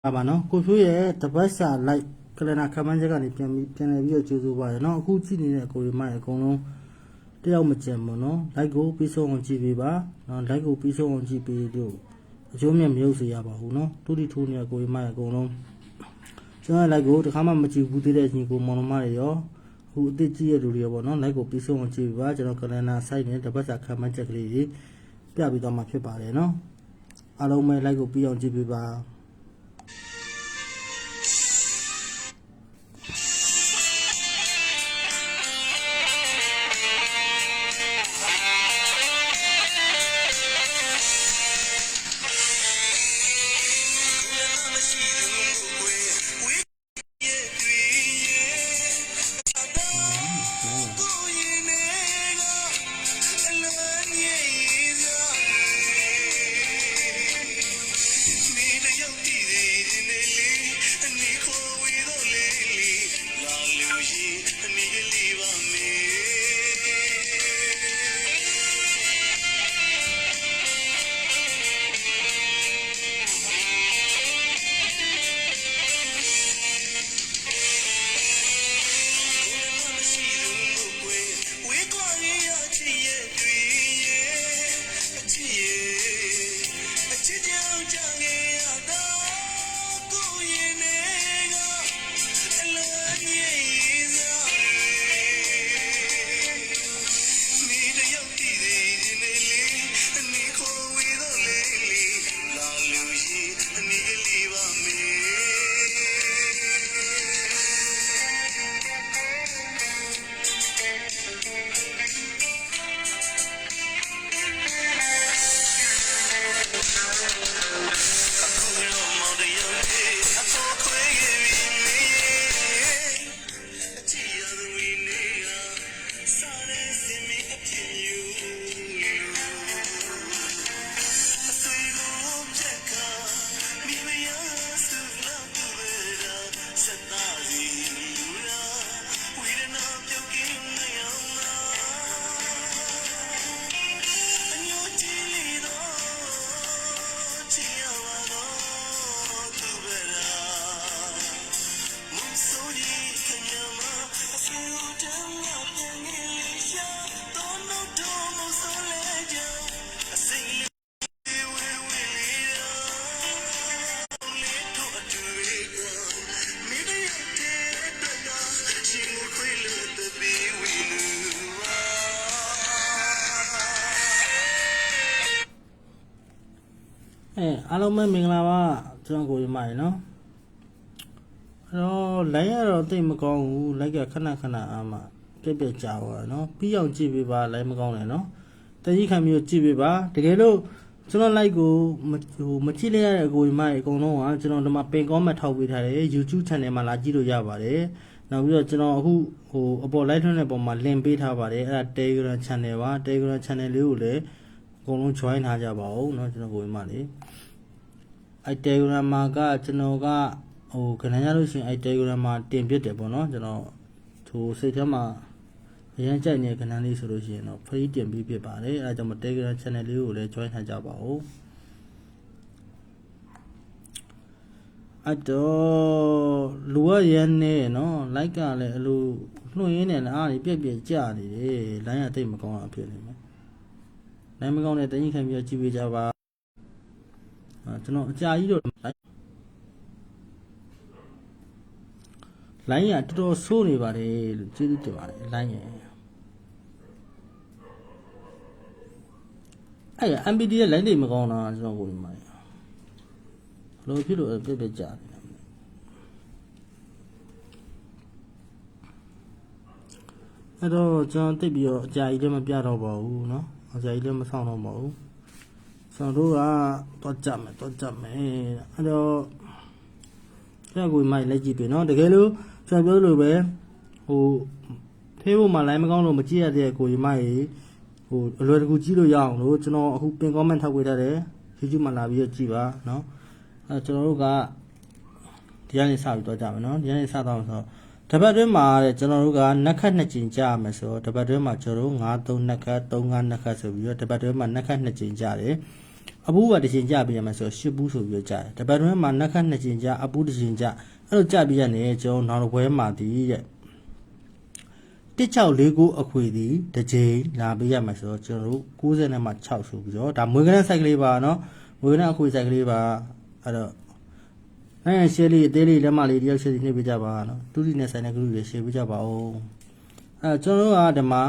ပါနော်ကိုဖြိုးရဲ့တပတ်စာလိုက်ကလနာခမန်းချက်ကနေပြန်လည်ပြီးတော့ကြိုးစိုးပါတယ်နော်အခုကြည့်နေတဲ့အကိုတွေမှအကုန်လုံးတယောက်မကျန်ဘူးနော်လိုက်ကိုပြီးဆုံးအောင်ကြည့်ပေးပါနော်လိုက်ကိုပြီးဆုံးအောင်ကြည့်ပေးလို့အကျိုးမြတ်မရုပ်စေရပါဘူးနော်တူတီထိုးနေတဲ့အကိုတွေမှအကုန်လုံးကျွန်တော်လိုက်ကိုတခါမှမကြည့်ဘူးသေးတဲ့ညီကိုမောင်နှမတွေရောအခုအစ်ကြည့်ရလူတွေရောပေါ့နော်လိုက်ကိုပြီးဆုံးအောင်ကြည့်ပေးပါကျွန်တော်ကလနာ site နဲ့တပတ်စာခမန်းချက်ကလေးတွေပြပြီးတော့မှဖြစ်ပါတယ်နော်အားလုံးပဲလိုက်ကိုပြီးအောင်ကြည့်ပေးပါအားလုံးပဲမင်္ဂလာပါကျွန်တော်ကိုရမိုင်နော်အဲ့တော့လိုက်ရတော့တိတ်မကောင်းဘူးလိုက်ကခဏခဏအားမှပြက်ကြာသွားနော်ပြီးအောင်ကြည့်ပေးပါလိုက်မကောင်းနဲ့နော်တကြီးခံမျိုးကြည့်ပေးပါတကယ်လို့ကျွန်တော်လိုက်ကိုမကြည့်လိုက်ရတဲ့အကိုရမိုင်အကုန်လုံးကကျွန်တော်ဒီမှာပင်ကောမက်ထောက်ပေးထားတယ် YouTube channel မှာလာကြည့်လို့ရပါတယ်နောက်ပြီးတော့ကျွန်တော်အခုအပေါ် live ထွန်းတဲ့ပုံမှာ link ပေးထားပါတယ်အဲ့ဒါ Telegram channel ပါ Telegram channel လေးကိုလည်းအကုန်လုံး join ထားကြပါဦးเนาะကျွန်တော်ကိုရမိုင်လေးအဲ့ Telegram မှာကကျွန်တော်ကခဏရလို့ရှိရင်အဲ့ Telegram မှာတင်ပြတယ်ပေါ့เนาะကျွန်တော်စိတ်ထဲမှာအရင်ကြိုက်နေတဲ့ခဏလေးဆိုလို့ရှိရင်တော့ free တင်ပြီးဖြစ်ပါတယ်အဲ့ဒါကြောင့် Telegram channel လေးကိုလည်း join ထားကြပါဦးအဲ့တော့လူရရနေเนาะ like ကလည်းအလိုလွှင့်ရင်းနဲ့အားတွေပြက်ကြာနေတယ် line ကတိတ်မကောင်းတာဖြစ်နေမယ် line မကောင်းတဲ့တရင်ခံပြီးကြည့်ပေးကြပါကျွန်တော်အကြာကြီးတော့ line ကတော်တော်ဆိုးနေပါတယ်လို့ကျေးဇူးတင်ပါတယ် line ရအဲ့ MPD ရဲ့ line တွေမကောင်းတာကျွန်တော်ကိုဒီမှာဘလို့ဖြစ်လို့ပြက်ကြာနေအဲ့တော့ကျွန်တော်တိတ်ပြီးတော့အကြာကြီးလည်းမပြတော့ပါဘူးเนาะအကြာကြီးလည်းမဆောင်တော့ပါဘူးကျွန်တော်တို့ကတော့ကြမယ်အဲ့တော့ကျွန်တော်ကိုမိုက်လိုက်ကြည့်ပြီเนาะတကယ်လို့ကျွန်တော်ပြောလို့ပဲဖေးဖို့မှလိုင်းမကောင်းလို့မကြည့်ရတဲ့ကိုမိုက်အလွယ်တကူကြည့်လို့ရအောင်လို့ကျွန်တော်အခုပင် comment ထောက်ပေးထားတယ် YouTube မှာလာပြီးတော့ကြည့်ပါเนาะအဲ့ကျွန်တော်တို့ကဒီကနေစပြီးတော့ကြမယ်เนาะဒီကနေစတော့ဆိုတပတ်တွင်းမှာတဲ့ကျွန်တော်တို့ကနက်ခတ်2ကြိမ်ကြာမယ်ဆိုတော့တပတ်တွင်းမှာကျွန်တော်တို့9-3နက်ခတ်3-5နက်ခတ်ဆိုပြီးတော့တပတ်တွင်းမှာနက်ခတ်2ကြိမ်ကြာတယ် အပူပါတစ်ချိန်ကြပြရမယ်ဆိုရှစ်ဘူးဆိုပြီးကြားတယ်တပတ်တွင်းမှာနက်ခတ်နှစ်ချိန်ကြအပူတစ်ချိန်ကြအဲ့လိုကြပြရနေကျွန်တော်နောက်တစ်ပွဲမှာတည်တဲ့1649အခွေသည်တစ်ချိန်လာပေးရမယ်ဆိုတော့ကျွန်တော်တို့90နဲ့မှ6ဆိုပြီးတော့ဒါမွေးကနန်းစိုက်ကလေးပါနော်မွေးကနန်းအခွေစိုက်ကလေးပါအဲ့တော့အဲ့ရှယ်လေးအသေးလေးလက်မလေးတယောက်ရှယ်စီနှိပ်ပေးကြပါနော်တူတီနဲ့ဆိုင်တဲ့ကလူတွေရှယ်ပေးကြပါဦးအဲ့ကျွန်တော်တို့ကဒီမှာ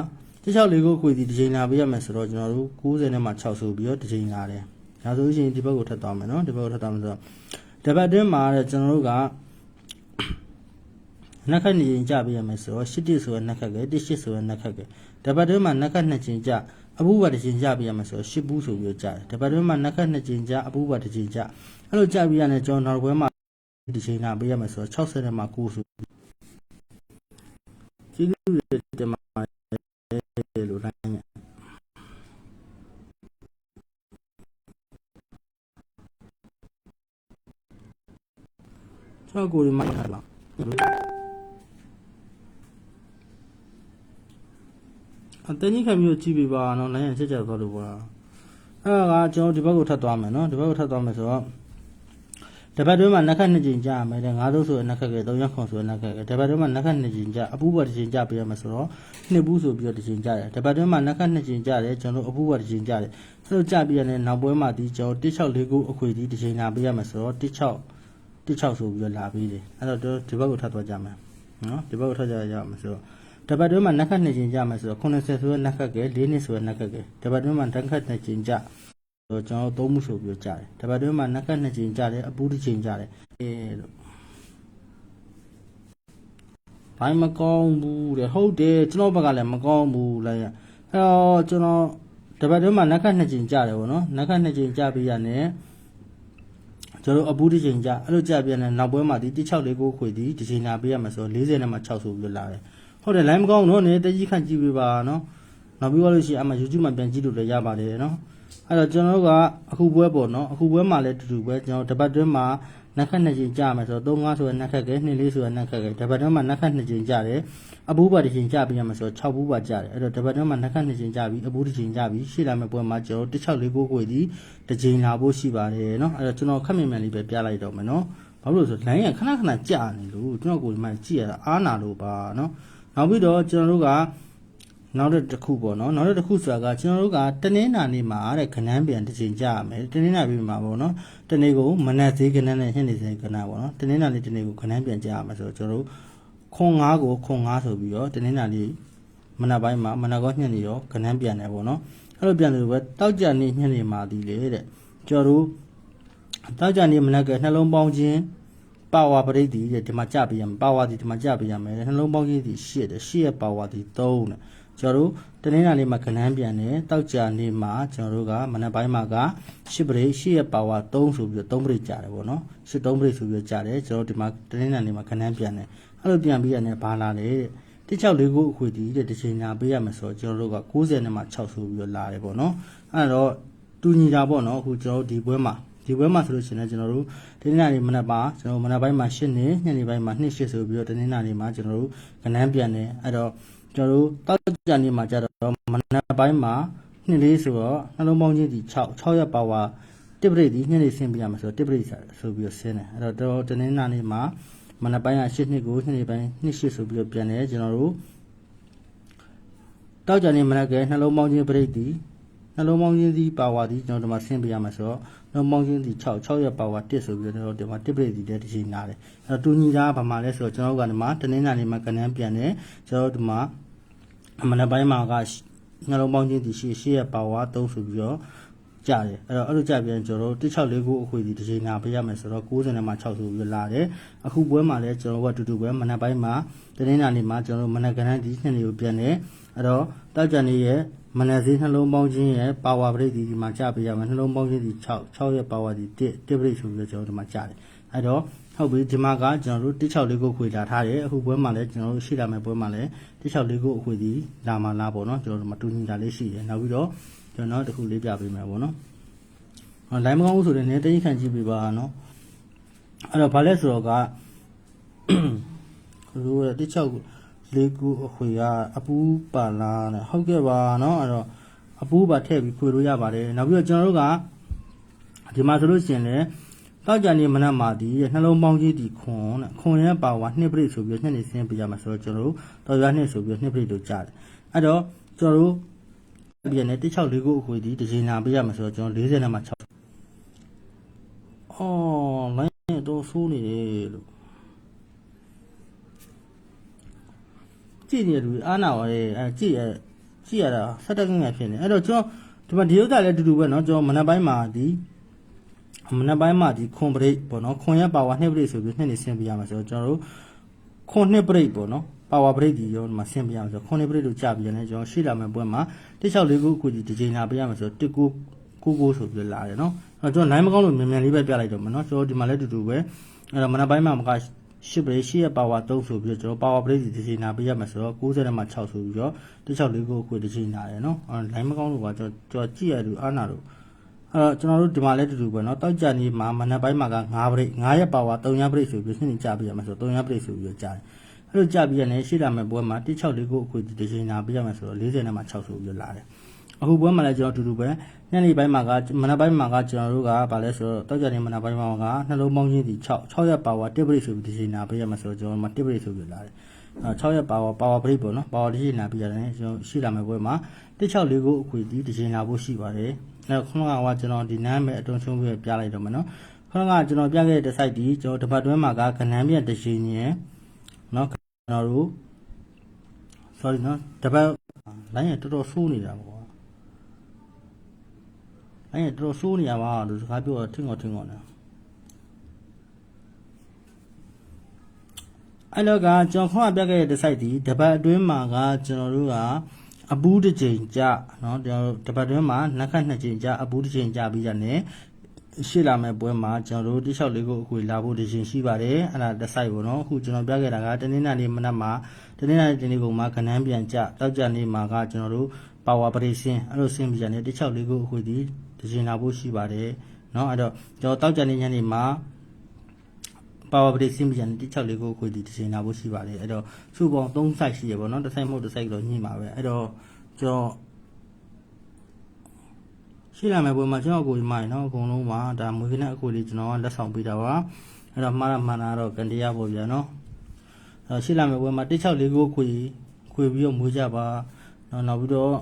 1649အခွေသည်တစ်ချိန်လာပေးရမယ်ဆိုတော့ကျွန်တော်တို့90နဲ့မှ6ဆိုပြီးတော့တစ်ချိန်လာတယ်ဒါဆိုရင်ဒီဘက်ကိုထပ်သွားမယ်နော်ဒီဘက်ကိုထပ်သွားမယ်ဆိုတော့တပတ်တွင်းမှာကျွန်တော်တို့ကနက်ခတ်2ချိန်ကြပေးရမယ်ဆိုတော့8ဆိုရနက်ခတ်ကဲ18ဆိုရနက်ခတ်ကဲတပတ်တွင်းမှာနက်ခတ်2ချိန်ကြအပူပါတစ်ချိန်ကြပေးရမယ်ဆိုတော့8ဘူးဆိုပြီးကြားတယ်တပတ်တွင်းမှာနက်ခတ်2ချိန်ကြအပူပါတစ်ချိန်ကြအဲ့လိုကြပေးရတဲ့ကျွန်တော်နောက်ဘွဲမှာဒီချိန်လာပေးရမယ်ဆိုတော့60နဲ့မှ9ဆိုဒီလိုတမလို့လိုက်နေကျွန်တော်ကိုယ်မိုက်ထားလားအတင်းကြီးခံပြီးကြည့်ပြပါနော်နိုင်ရချက်ချက်သွားလို့ပါအဲ့ဒါကကျွန်တော်ဒီဘက်ကိုထပ်သွားမယ်နော်ဒီဘက်ကိုထပ်သွားမယ်ဆိုတော့တပတ်တွင်းမှာနက်ခတ်2ချိန်ကြာမယ်တဲ့9ဆိုရနက်ခတ်ကဲ3ရက်ခွန်ဆိုရနက်ခတ်ကဲတပတ်တွင်းမှာနက်ခတ်2ချိန်ကြာအပူပါတစ်ချိန်ကြာပြရမယ်ဆိုတော့2ဘူးဆိုပြီးတော့တစ်ချိန်ကြာတယ်တပတ်တွင်းမှာနက်ခတ်2ချိန်ကြာတယ်ကျွန်တော်အပူပါတစ်ချိန်ကြာတယ်အဲ့လိုကြာပြရတဲ့နောက်ပွဲမှာဒီကျွန်တော်1649အခွေဒီတစ်ချိန်လာပေးရမယ်ဆိုတော့16ဆိုပြီးတော့လာပြီးတယ်အဲ့တော့ဒီဘက်ကိုထပ်သွားကြမယ်နော်ဒီဘက်ကိုထပ်ကြရအောင်ဆိုတော့တပတ်တွင်းမှာနက်ခတ်2ချိန်ကြာမယ်ဆိုတော့80ဆိုရနက်ခတ်ကဲ4နှစ်ဆိုရနက်ခတ်ကဲတပတ်တွင်းမှာနက်ခတ်2ချိန်ကြာတော့ကျွန်တော်3မှုဆိုပြီးကြားတယ်တပတ်တွင်းမှာနက်ခတ်2ချိန်ကြားတယ်အပူတစ်ချိန်ကြားတယ်လို့ဘာမှမကောင်းဘူးတဲ့ဟုတ်တယ်ကျွန်တော်ဘက်ကလည်းမကောင်းဘူးလိုက်ရအဲ့တော့ကျွန်တော်တပတ်တွင်းမှာနက်ခတ်2ချိန်ကြားတယ်ဗောနော်နက်ခတ်2ချိန်ကြားပြီးရတယ်ကျွန်တော်အပူတစ်ချိန်ကြားအဲ့လိုကြားပြနေနောက်ပွဲမှာဒီ1649ခွေဒီတစ်ချိန်လာပေးရမှာဆို40နဲ့မှ6ဆိုပြီးလာတယ်ဟုတ်တယ်လိုင်းမကောင်းတော့နေတကြီးခန့်ကြည့်ပေးပါနော်နောက်ပြီးလို့ရှိရင်အမှ YouTube မှာပြန်ကြည့်လို့လည်းရပါတယ်နော်အဲ့တော့ကျွန်တော်တို့ကအခုပွဲပေါ့နော်အခုပွဲမှာလည်းတူတူပဲကျွန်တော်တပတ်တွင်းမှာနက်ခတ်2ချိန်ကြာမယ်ဆိုတော့35ဆိုရနက်ခတ်ကဲ24ဆိုရနက်ခတ်ကဲတပတ်တွင်းမှာနက်ခတ်2ချိန်ကြာတယ်အပူပါတစ်ချိန်ကြာပြီးရမယ်ဆိုတော့6ဘူးပါကြာတယ်အဲ့တော့တပတ်တွင်းမှာနက်ခတ်2ချိန်ကြာပြီးအပူတစ်ချိန်ကြာပြီးရှေ့လာမယ့်ပွဲမှာကျွန်တော်1649ကိုဒီတစ်ချိန်လာဖို့ရှိပါတယ်နော်အဲ့တော့ကျွန်တော်ခက်မြင်မြန်လေးပဲပြလိုက်တော့မယ်နော်ဘာလို့လဲဆိုလိုင်းရခဏခဏကြာနေလို့ကျွန်တော်ကိုဒီမှာကြည့်ရတာအားနာလို့ပါနော်နောက်ပြီးတော့ကျွန်တော်တို့ကနောက်တစ်ခုပေါ့နော်နောက်တစ်ခုဆိုတာကကျွန်တော်တို့ကတနင်္လာနေ့မှာတဲ့ခဏန်းပြန်တစ်ချိန်ကြာရမယ်တနင်္လာနေ့မှာပေါ့နော်တနေ့ကိုမနက်ဈေးခဏန်းနဲ့ညနေဈေးခဏန်းပေါ့နော်တနင်္လာနေ့တနေ့ကိုခဏန်းပြန်ကြာရမယ်ဆိုတော့ကျွန်တော်တို့ခွန်9ကိုခွန်9ဆိုပြီးတော့တနင်္လာနေ့မနက်ပိုင်းမှာမနက်ကောညနေရောခဏန်းပြန်တယ်ပေါ့နော်အဲ့လိုပြန်လို့ပဲတောက်ကြနေ့ညနေမှာဒီလေတဲ့ကျွန်တော်တို့တောက်ကြနေ့မနက်ကနှလုံးပေါင်းခြင်းပါဝါပရိသီတဲ့ဒီမှာကြပြရမယ်ပါဝါဒီဒီမှာကြပြရမယ်နှလုံးပေါင်းခြင်းဒီ8တဲ့8ရဲ့ပါဝါဒီ3တဲ့ကျွန်တော်တို့တနင်္လာနေ့မှာခဏန်းပြန်တယ်တောက်ကြနေ့မှာကျွန်တော်တို့ကမနက်ပိုင်းမှာက8ပရိ8ရဲ့ပါဝါ3ဆိုပြီးတော့3ပရိကြာတယ်ပေါ့နော်8 3ပရိဆိုပြီးကြာတယ်ကျွန်တော်ဒီမှာတနင်္လာနေ့မှာခဏန်းပြန်တယ်အဲ့လိုပြန်ပြီးရတယ်ဘာလာလဲ1649အခွေဒီတဲ့တစ်ချိန်လာပေးရမယ်ဆိုတော့ကျွန်တော်တို့က90နဲ့မှ6ဆိုပြီးတော့လာတယ်ပေါ့နော်အဲ့တော့တူညီတာပေါ့နော်အခုကျွန်တော်တို့ဒီပွဲမှာဆိုလို့ရှိရင်ကျွန်တော်တို့တနင်္လာနေ့မနက်ပိုင်းကျွန်တော်မနက်ပိုင်းမှာ8နှစ်ညနေပိုင်းမှာ2 8ဆိုပြီးတော့တနင်္လာနေ့မှာကျွန်တော်တို့ခဏန်းပြန်တယ်အဲ့တော့ကျွန်တော်တို့တောက်ကြနေ့မှာကျတော့မနက်ပိုင်းမှာ2 4ဆိုတော့နှလုံးပေါင်းခြင်းဒီ6ရက်ပါဝါတစ်ပရိဒီညနေဆင်းပြရမှာဆိုတော့တစ်ပရိဆိုပြီးတော့ဆင်းတယ်အဲ့တော့တနင်္လာနေ့မှာမနက်ပိုင်းက8နှစ်ကိုညနေပိုင်း2 8ဆိုပြီးတော့ပြန်တယ်ကျွန်တော်တို့တောက်ကြနေ့မနက်ကနှလုံးပေါင်းခြင်းပရိဒီနှလုံးပေါင်းခြင်းဒီပါဝါဒီကျွန်တော်တို့မှာဆင်းပြရမှာဆိုတော့နှလုံးပေါင်းခြင်းဒီ6ရက်ပါဝါ1ဆိုပြီးတော့ဒီမှာတစ်ပရိဒီတဲ့တစ်ချိန်နားတယ်အဲ့တော့တူညီတာဘာမှလဲဆိုတော့ကျွန်တော်တို့ကဒီမှာတနင်္လာနေ့မှာကဏ္ဍပြန်တယ်ကျွန်တော်တို့ဒီမှာမနက်ပိုင်းမှာကနှလုံးပေါင်းခြင်းဒီ8ရက်ပါဝါ3ဆိုပြီးတော့ကြတယ်အဲ့တော့အဲ့လိုကြပြန်ကျွန်တော်တို့1649အခွေဒီတစ်ချိန်နာပေးရမယ်ဆိုတော့90နဲ့မှ6ဆိုပြီးလာတယ်အခုပွဲမှာလည်းကျွန်တော်တို့ကတူတူပဲမနက်ပိုင်းမှာတနင်္လာနေ့မှာကျွန်တော်တို့မနက်ကဏ္ဍဒီ2နေ့ကိုပြန်တယ်အဲ့တော့တောက်ကြနေ့ရဲ့မနက်ဈေးနှလုံးပေါင်းခြင်းရဲ့ပါဝါပရိတ်ဒီမှာကြပေးရမယ်နှလုံးပေါင်းခြင်းဒီ6ရဲ့ပါဝါဒီ1ပရိတ်ဆိုပြီးတော့ကျွန်တော်တို့မှာကြတယ်အဲ့တော့ဟုတ်ပြီဒီမှာကကျွန်တော်တို့1649ခွေလာထားတယ်အခုပွဲမှာလည်းကျွန်တော်တို့ရှိလာမယ့်ပွဲမှာလည်း1649အခွေဒီလာမှာလားပေါ့နော်ကျွန်တော်တို့မတူညီတာလေးရှိတယ်နောက်ပြီးတော့ကျွန်တော်တခုလေးပြပေးမယ်ပေါ့နော်လိုင်းမကောင်းဘူးဆိုတဲ့နေတကြီးခံကြည့်ပေးပါနော်အဲ့တော့ဘာလဲဆိုတော့ကလူရဲ့1649အခွေကအပူပါလာတဲ့ဟုတ်ကဲ့ပါနော်အဲ့တော့အပူပါထည့်ပြီးခွေလို့ရပါတယ်နောက်ပြီးတော့ကျွန်တော်တို့က ဒီမှာဆိုလို့ရှိရင်လည်းတောက်ကြနေမနက်မှာဒီနှလုံးပေါင်းကြီးဒီခွန်ရဲ့ပါဝါ2ပရိဆိုပြီးညနေစင်းပြရမှာဆိုတော့ကျွန်တော်တို့တော်ရွာ2ဆိုပြီး2ပရိလို့ကြားတယ်အဲ့တော့ကျွန်တော်တို့ပြန်နေ164ခုအခွေဒီတစ်ချိန်နာပြရမှာဆိုတော့ကျွန်တော်40နဲ့မှ6အော်လိုင်းတော့ဆိုးနေတယ်လို့ကြည့်နေလူအားနာပါရဲ့အဲကြည့်ရတာဆက်တက်ကငယ်ဖြစ်နေအဲ့တော့ကျွန်တော်ဒီမှာဒီဥစ္စာလည်းတူတူပဲเนาะကျွန်တော်မနက်ပိုင်းမှာဒီခွန်ပရိတ်ပေါ့နော်ခွန်ရပါဝါ2ပရိတ်ဆိုပြီးနှစ်နေဆင်းပြရမှာဆိုတော့ကျွန်တော်တို့ခွန်2ပရိတ်ပေါ့နော်ပါဝါပရိတ်ဒီရောမှာဆင်းပြရမှာဆိုတော့ခွန်2ပရိတ်လို့ကြာပြီးရတယ်ကျွန်တော်ရှိလာမယ့်ပွဲမှာ164ခုအခုဒီတစ်ချိန်လာပြရမှာဆိုတော့1999ဆိုပြီးလာတယ်နော်အဲ့တော့ကျွန်တော် line မကောင်းလို့မြန်မြန်လေးပဲပြလိုက်တော့မယ်နော်ကျွန်တော်ဒီမှာလည်းတူတူပဲအဲ့တော့မနက်ပိုင်းမှာမက10ပရိတ်10ရပါဝါ3ဆိုပြီးတော့ကျွန်တော်ပါဝါပရိတ်ဒီတစ်ချိန်လာပြရမှာဆိုတော့90နဲ့မှ6ဆိုပြီးတော့164ခုအခုတစ်ချိန်လာတယ်နော်အဲ့ line မကောင်းလို့ပါကျွန်တော်ကြည့်ရလို့အားနာလို့ကျွန်တော်တို့ဒီမှာလည်းတူတူပဲเนาะတောက်ကြနေမှာမနက်ပိုင်းမှာက9ပရိတ်9ရက်ပါဝါ3ရက်ပရိတ်ဆိုပြီးနှစ်နေကြပြရမှာဆို3ရက်ပရိတ်ဆိုပြီးကြားတယ်အဲ့လိုကြပြရနေရှိလာမယ့်ပွဲမှာ164ခုအခုဒီတစ်ချိန်နာပြရမှာဆိုတော့40နဲ့မှ6ဆိုပြီးလာတယ်အခုပွဲမှာလည်းကျွန်တော်တူတူပဲညနေပိုင်းမှာကမနက်ပိုင်းမှာကကျွန်တော်တို့ကဗာလဲဆိုတော့တောက်ကြနေမနက်ပိုင်းမှာကနှလုံးပေါင်းချင်းဒီ6ရက်ပါဝါ1ပရိတ်ဆိုပြီးဒီချိန်နာပြရမှာဆိုတော့ကျွန်တော်မှာ1ပရိတ်ဆိုပြီးလာတယ်6ရက်ပါဝါပရိတ်ပေါ့နော်ပါဝါဒီချိန်နာပြရတယ်ကျွန်တော်ရှိလာမယ့်ပွဲမှာ164ခုအခုဒီတစ်ချိန်နာဖို့ရှိပါတယ်အဲ့ခုနကကျွန်တော်ဒီနမ်းမဲ့အတွန်းချုံးပြီးပြလိုက်တော့မယ်နော်ခုနကကျွန်တော်ပြခဲ့တဲ့ site ဒီကျွန်တော်တပတ်တွင်းမှာကကနန်းပြတစ်ချိန်ညင်နော်ကျွန်တော်တို့ sorry နော်တပတ်လိုင်းရတော်တော်ဆိုးနေတာပေါ့လိုင်းရတော်တော်ဆိုးနေရပါလို့စကားပြောတော့ထင်ကုန်နေအဲ့တော့ကကျွန်တော်ခုနကပြခဲ့တဲ့ site ဒီတပတ်အတွင်းမှာကကျွန်တော်တို့ကအပူးတစ်ချိန်ကြเนาะကျွန်တော်တပတ်တွင်းမှာနှစ်ခတ်နှစ်ချိန်ကြအပူးတစ်ချိန်ကြပြီးရတယ်ရှိလာမဲ့ပွဲမှာကျွန်တော်တို့164ခုအခွေလာဖို့တစ်ချိန်ရှိပါတယ်အဲ့ဒါတစ်ဆိုင်ပေါ့နော်အခုကျွန်တော်ပြခဲ့တာကတနင်္လာနေ့မနက်မှာတနင်္လာနေ့ဒီနေ့ကုန်မှာခဏန်းပြန်ကြတောက်ကြနေ့မှာကကျွန်တော်တို့ပါဝါပရိစင်းအဲ့လိုဆင်းပြီးရတယ်164ခုအခွေဒီတစ်ချိန်လာဖို့ရှိပါတယ်เนาะအဲ့တော့ကျွန်တော်တောက်ကြနေ့ညနေမှာပါဝါပရိစင်းပြန်164ခုအခွေဒီတစ်ချိန်လာဖို့ရှိပါတယ်အဲ့တော့စုပေါင်း3 site ရှိရပေါ့နော်တစ်ဆိုင်မဟုတ်တစ် site တော့ညှိမှာပဲအဲ့တော့ကျွန်တော်ရှိလာမယ့်ပွဲမှာကျွန်တော်ကိုမိုင်နော်အကုန်လုံးမှာဒါမွေးကနအကိုလေးကျွန်တော်ကလက်ဆောင်ပေးတာပါအဲ့တော့မှားတာတော့ကန်တရားပေါ့ဗျာနော်အဲ့တော့ရှိလာမယ့်ပွဲမှာ164ခုခွေပြီးတော့မွေးကြပါနောက်ပြီးတော့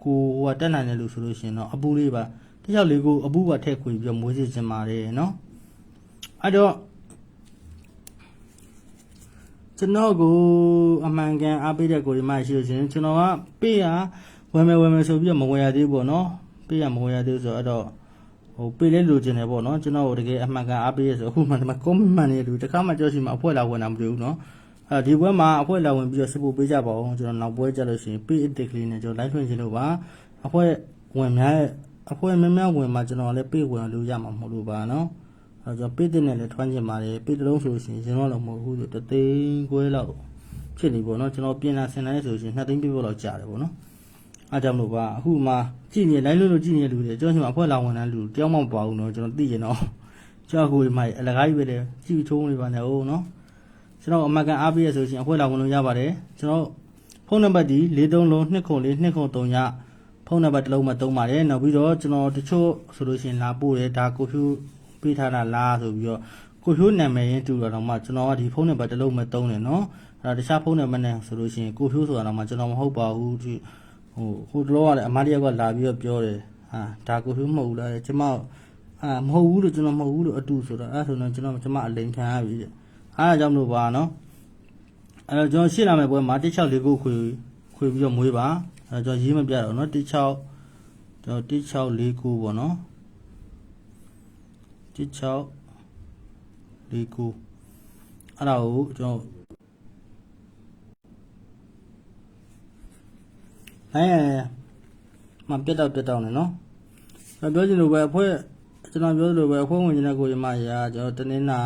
ကိုကတက်နိုင်တယ်လို့ဆိုလို့ရှိရင်တော့အပူလေးပါ164ခုအပူကထည့်ခွေပြီးတော့မွေးစီခြင်းပါတယ်နော်အဲ့တော့ကျွန်တော်ကိုအမှန်ကန်အားပေးတဲ့ကိုဒီမှရှိလို့ရှင်ကျွန်တော်ကပေးရဝယ်မယ်ဆိုပြီးတော့မဝယ်ရသေးဘူးပေါ့နော်ပေးရမဝယ်ရသေးဘူးဆိုတော့ပေးလဲလိုချင်တယ်ပေါ့နော်ကျွန်တော်တို့တကယ်အမှန်ကန်အားပေးရဆိုအခုမှဒီမှာ comment မှန်နေလူတခါမှကြောက်ရှိမှအဖွဲလာဝင်တာမတွေ့ဘူးနော်ဒီပွဲမှာအဖွဲလာဝင်ပြီးတော့စပို့ပေးကြပါဦးကျွန်တော်နောက်ပွဲကြလို့ရှိရင်ပေးအစ်တစ်ကလေးနဲ့ကျွန်တော် live ထွင်ချင်လို့ပါအဖွဲဝင်များဝင်မှာကျွန်တော်လည်းပေးဝင်လို့ရမှာမဟုတ်လို့ပါနော်အဲ့တော့ပေးတဲ့နဲ့လည်းထွန်းချင်ပါတယ်ပေးတလုံးဆိုလို့ရှိရင်ကျွန်တော်လည်းမဟုတ်ဘူးဆိုတသိန်းခွဲလောက်ဖြစ်နေပေါ့နော်ကျွန်တော်ပြင်လာဆင်လိုက်ဆိုရှင်2သိန်းပြဖို့လောက်ကြာတယ်ပေါ့နော်အားကြောင့်လို့ပါအခုမှကြည့်နေလိုက်လို့ကြည့်နေလူတွေကျွန်တော်အဖွဲလာဝင်တဲ့လူတယောက်မှမပါဘူးနော်ကျွန်တော်သိရင်တော့ကျွန်တော်ကိုဒီမှာအလကားကြီးပဲတယ်ကြည့်ထုံးနေပါနဲ့ဟုတ်နော်ကျွန်တော်အမှန်ကန်အားပေးရဆိုရှင်အဖွဲလာဝင်လို့ရပါတယ်ကျွန်တော်ဖုန်းနံပါတ်ဒီ43လုံး204 203ညဖုန်းနံပါတ်တစ်လုံးမှသုံးပါတယ်နောက်ပြီးတော့ကျွန်တော်တချို့ဆိုလို့ရှိရင်လာပို့တယ်ဒါကိုဖြူပေးထားတာလားဆိုပြီးတော့ကိုဖြိုးနာမည်ရင်းတူတော့မှကျွန်တော်ကဒီဖုန်းနံပါတ်တစ်လုံးပဲသုံးတယ်နော်အဲ့ဒါတခြားဖုန်းနံပါတ်နဲ့ဆိုလို့ရှိရင်ကိုဖြိုးဆိုတာတော့မှကျွန်တော်မဟုတ်ပါဘူးဒီဟိုတလောကလည်းအမတယောက်ကလာပြီးတော့ပြောတယ်ဟာဒါကိုဖြိုးမဟုတ်ဘူးလားကျွန်မမဟုတ်ဘူးလို့ကျွန်တော်မဟုတ်ဘူးလို့အတူဆိုတော့အဲ့ဆိုတော့ကျွန်မအလိန်ခံရပြီတဲ့အားကြောင့်လို့ပါနော်အဲ့တော့ကျွန်တော်ရှင်းလာမယ့်ပွဲမှာ164ခုခွေပြီးတော့မွေးပါအဲ့တော့ကျွန်တော်ရေးမပြတော့နော်164ခုပေါ့နော်164ခုအဲ့ဒါကိုကျွန်တော်မပြတ်တော့နေနော်ပြောချင်လို့ပဲအဖွဲ့ကျွန်တော်ပြောသလိုပဲအဖွဲ့ဝင်နေတဲ့ကိုရမရာကျွန်တော်တနင်္လာ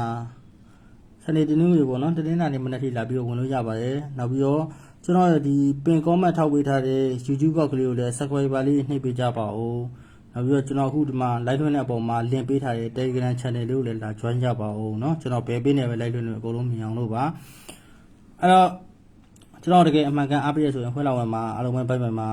စနေတနင်္ဂနွေပေါ့နော်တနင်္လာနေ့မနက်ထိလာပြီးတော့ဝင်လို့ရပါတယ်နောက်ပြီးတော့ကျွန်တော်ဒီပင် comment ထောက်ပေးထားတဲ့ YouTube ဘောက်ကလေးကိုလည်း subscriber လေးနှိပ်ပေးကြပါဦးနောက်ပြီးတော့ကျွန်တော်အခုဒီမှာ live လွှင့်တဲ့အပေါ်မှာ link ပေးထားတဲ့ Telegram channel လေးကိုလည်းလာ join ကြပါဦးเนาะကျွန်တော်ဘယ်ပေးနေပဲ live လွှင့်လို့အကုန်လုံးမြင်အောင်လို့ပါအဲ့တော့ကျွန်တော်တကယ်အမှန်ကန်အားပေးရဆိုရင်ဖွဲ့လာဝင်မှာအားလုံးပဲဘိုင်မှာ